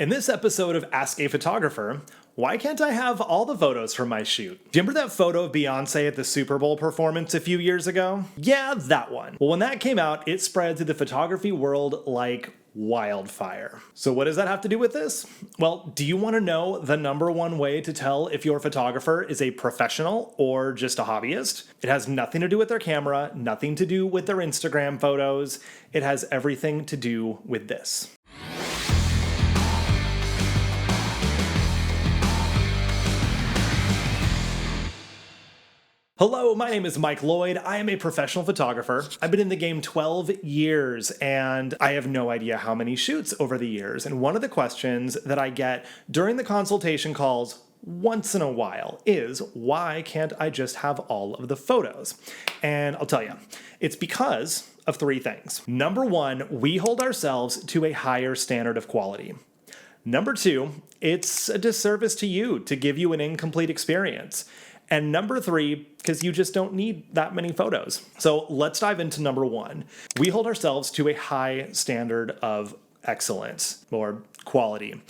In this episode of Ask a Photographer, why can't I have all the photos from my shoot? Do you remember that photo of Beyonce at the Super Bowl performance a few years ago? Yeah, that one. Well, when that came out, it spread through the photography world like wildfire. So what does that have to do with this? Well, do you want to know the number one way to tell if your photographer is a professional or just a hobbyist? It has nothing to do with their camera, nothing to do with their Instagram photos. It has everything to do with this. Hello, my name is Mike Lloyd. I am a professional photographer. I've been in the game 12 years and I have no idea how many shoots over the years. And one of the questions that I get during the consultation calls once in a while is, why can't I just have all of the photos? And I'll tell you, it's because of three things. Number one, we hold ourselves to a higher standard of quality. Number two, it's a disservice to you to give you an incomplete experience. And number three, because you just don't need that many photos. So let's dive into number one. We hold ourselves to a high standard of excellence or quality.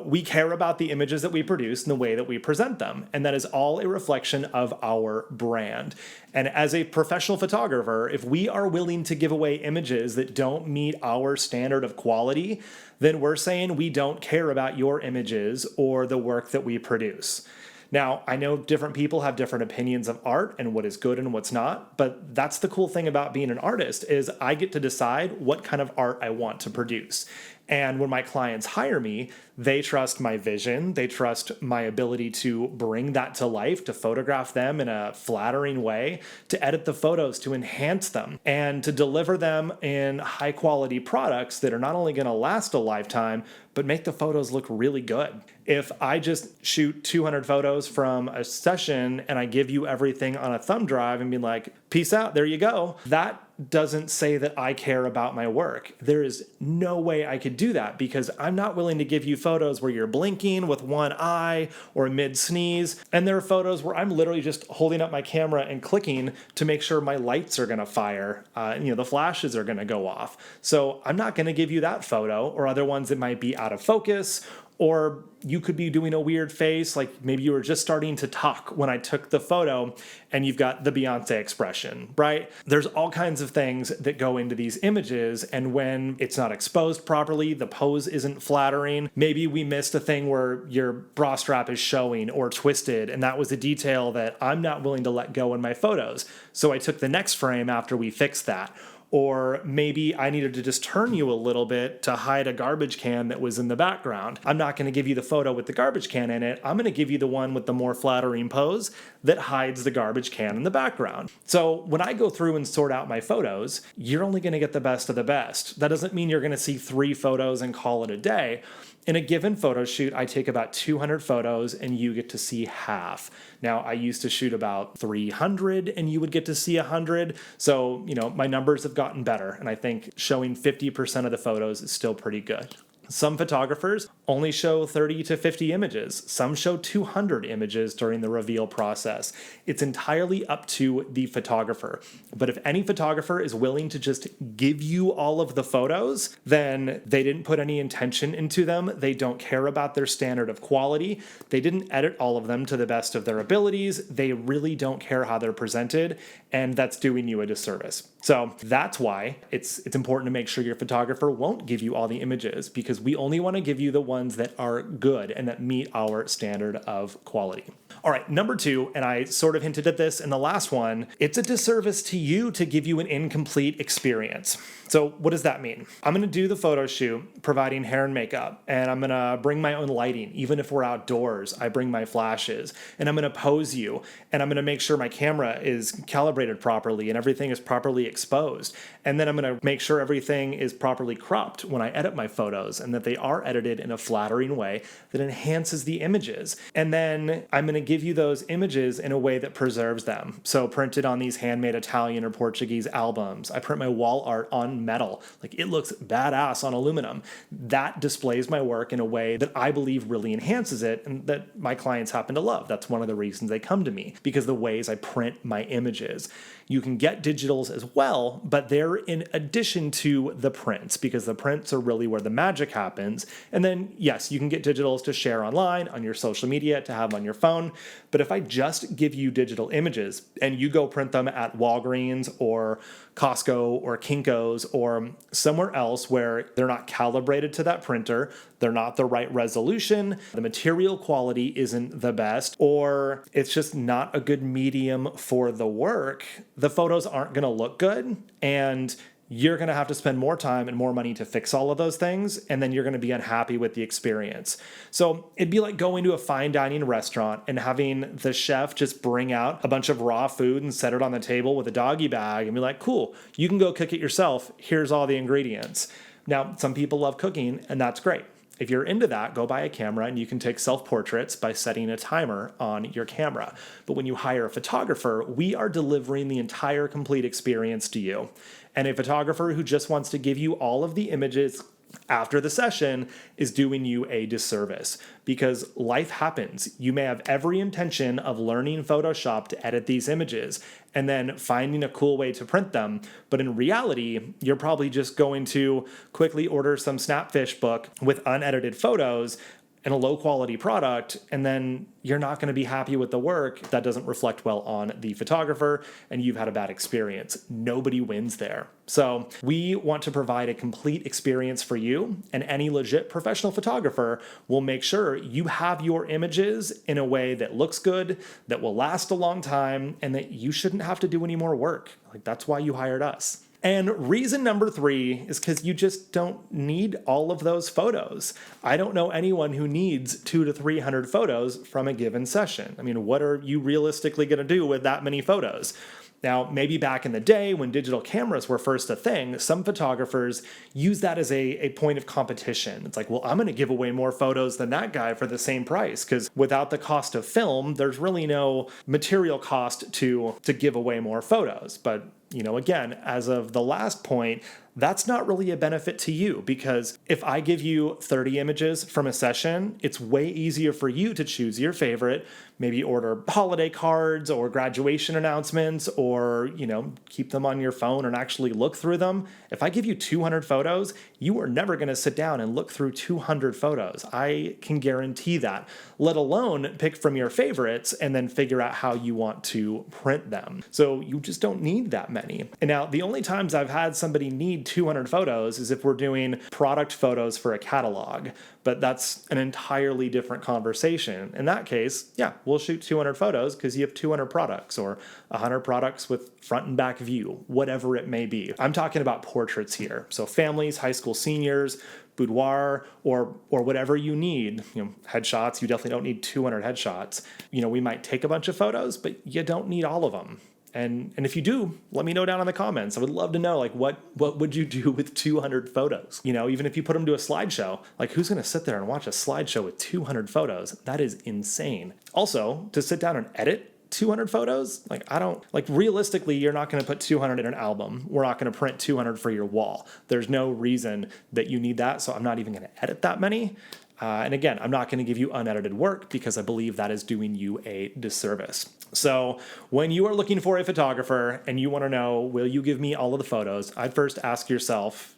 We care about the images that we produce and the way that we present them. And that is all a reflection of our brand. And as a professional photographer, if we are willing to give away images that don't meet our standard of quality, then we're saying we don't care about your images or the work that we produce. Now, I know different people have different opinions of art and what is good and what's not, but that's the cool thing about being an artist is I get to decide what kind of art I want to produce. And when my clients hire me, they trust my vision, they trust my ability to bring that to life, to photograph them in a flattering way, to edit the photos, to enhance them, and to deliver them in high quality products that are not only going to last a lifetime, but make the photos look really good. If I just shoot 200 photos from a session and I give you everything on a thumb drive and be like, peace out, there you go, that doesn't say that I care about my work. There is no way I could do that because I'm not willing to give you photos where you're blinking with one eye or mid-sneeze. And there are photos where I'm literally just holding up my camera and clicking to make sure my lights are going to fire. The flashes are going to go off. So I'm not going to give you that photo or other ones that might be out of focus. Or you could be doing a weird face, like maybe you were just starting to talk when I took the photo and you've got the Beyonce expression, right? There's all kinds of things that go into these images, and when it's not exposed properly, the pose isn't flattering. Maybe we missed a thing where your bra strap is showing or twisted, and that was a detail that I'm not willing to let go in my photos. So I took the next frame after we fixed that. Or maybe I needed to just turn you a little bit to hide a garbage can that was in the background. I'm not going to give you the photo with the garbage can in it. I'm going to give you the one with the more flattering pose that hides the garbage can in the background. So when I go through and sort out my photos, you're only going to get the best of the best. That doesn't mean you're going to see 3 photos and call it a day. In a given photo shoot, I take about 200 photos and you get to see half. Now, I used to shoot about 300 and you would get to see 100. So, my numbers have gotten better. And I think showing 50% of the photos is still pretty good. Some photographers only show 30 to 50 images. Some show 200 images during the reveal process. It's entirely up to the photographer. But if any photographer is willing to just give you all of the photos, then they didn't put any intention into them. They don't care about their standard of quality. They didn't edit all of them to the best of their abilities. They really don't care how they're presented, and that's doing you a disservice. So that's why it's important to make sure your photographer won't give you all the images, because we only want to give you the ones that are good and that meet our standard of quality. All right, number two, and I sort of hinted at this in the last one, it's a disservice to you to give you an incomplete experience. So what does that mean? I'm going to do the photo shoot providing hair and makeup, and I'm going to bring my own lighting. Even if we're outdoors, I bring my flashes, and I'm going to pose you, and I'm going to make sure my camera is calibrated properly and everything is properly exposed. And then I'm going to make sure everything is properly cropped when I edit my photos and that they are edited in a flattering way that enhances the images. And then I'm going to give you those images in a way that preserves them. So printed on these handmade Italian or Portuguese albums. I print my wall art on metal. Like, it looks badass on aluminum. That displays my work in a way that I believe really enhances it and that my clients happen to love. That's one of the reasons they come to me, because the ways I print my images. You can get digitals as well, but they're in addition to the prints, because the prints are really where the magic happens. And then, yes, you can get digitals to share online, on your social media, to have on your phone. But if I just give you digital images and you go print them at Walgreens or Costco or Kinko's or somewhere else where they're not calibrated to that printer, they're not the right resolution, the material quality isn't the best, or it's just not a good medium for the work, the photos aren't going to look good, and you're going to have to spend more time and more money to fix all of those things, and then you're going to be unhappy with the experience. So it'd be like going to a fine dining restaurant and having the chef just bring out a bunch of raw food and set it on the table with a doggy bag and be like, cool, you can go cook it yourself. Here's all the ingredients. Now, some people love cooking, and that's great. If you're into that, go buy a camera and you can take self-portraits by setting a timer on your camera. But when you hire a photographer, we are delivering the entire complete experience to you. And a photographer who just wants to give you all of the images after the session is doing you a disservice, because life happens. You may have every intention of learning Photoshop to edit these images and then finding a cool way to print them. But in reality, you're probably just going to quickly order some Snapfish book with unedited photos and a low quality product, and then you're not going to be happy with the work. That doesn't reflect well on the photographer, and you've had a bad experience. Nobody wins there. So we want to provide a complete experience for you, and any legit professional photographer will make sure you have your images in a way that looks good, that will last a long time, and that you shouldn't have to do any more work. Like, that's why you hired us. And reason number 3 is because you just don't need all of those photos. I don't know anyone who needs 200 to 300 photos from a given session. I mean, what are you realistically going to do with that many photos? Now, maybe back in the day when digital cameras were first a thing, some photographers use that as a point of competition. It's like, well, I'm going to give away more photos than that guy for the same price, because without the cost of film, there's really no material cost to give away more photos. But again, as of the last point, that's not really a benefit to you, because if I give you 30 images from a session, it's way easier for you to choose your favorite, maybe order holiday cards or graduation announcements, or, keep them on your phone and actually look through them. If I give you 200 photos, you are never going to sit down and look through 200 photos. I can guarantee that, let alone pick from your favorites and then figure out how you want to print them. So you just don't need that many. And now the only times I've had somebody need 200 photos is if we're doing product photos for a catalog, but that's an entirely different conversation. In that case, yeah, we'll shoot 200 photos because you have 200 products or 100 products with front and back view, whatever it may be. I'm talking about portraits here. So families, high school seniors, boudoir, or whatever you need. Headshots, you definitely don't need 200 headshots. We might take a bunch of photos, but you don't need all of them. And if you do, let me know down in the comments. I would love to know, what would you do with 200 photos? Even if you put them to a slideshow, who's going to sit there and watch a slideshow with 200 photos? That is insane. Also, to sit down and edit 200 photos, realistically, you're not going to put 200 in an album. We're not going to print 200 for your wall. There's no reason that you need that, so I'm not even going to edit that many. And again, I'm not going to give you unedited work because I believe that is doing you a disservice. So when you are looking for a photographer and you want to know, will you give me all of the photos? I'd first ask yourself,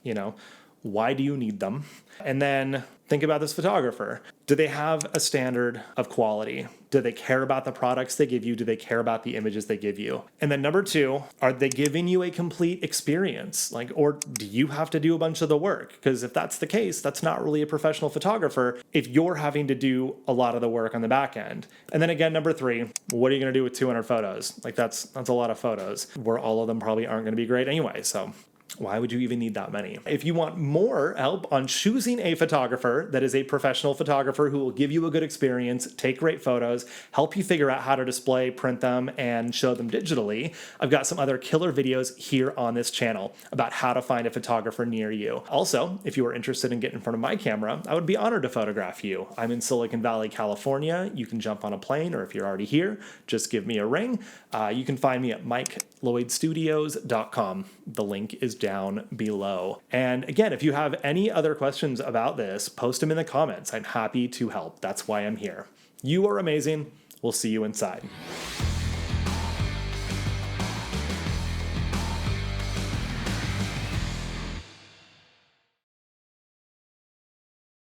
why do you need them? And then think about this photographer. Do they have a standard of quality? Do they care about the products they give you? Do they care about the images they give you? And then number 2, are they giving you a complete experience? Or do you have to do a bunch of the work? Because if that's the case, that's not really a professional photographer if you're having to do a lot of the work on the back end. And then again, number 3, what are you going to do with 200 photos? That's a lot of photos, where all of them probably aren't going to be great anyway. So why would you even need that many? If you want more help on choosing a photographer that is a professional photographer who will give you a good experience, take great photos, help you figure out how to display, print them, and show them digitally, I've got some other killer videos here on this channel about how to find a photographer near you. Also, if you are interested in getting in front of my camera, I would be honored to photograph you. I'm in Silicon Valley, California. You can jump on a plane, or if you're already here, just give me a ring. You can find me at MikeLloydStudios.com. The link is down below. And again, if you have any other questions about this, post them in the comments. I'm happy to help. That's why I'm here. You are amazing. We'll see you inside.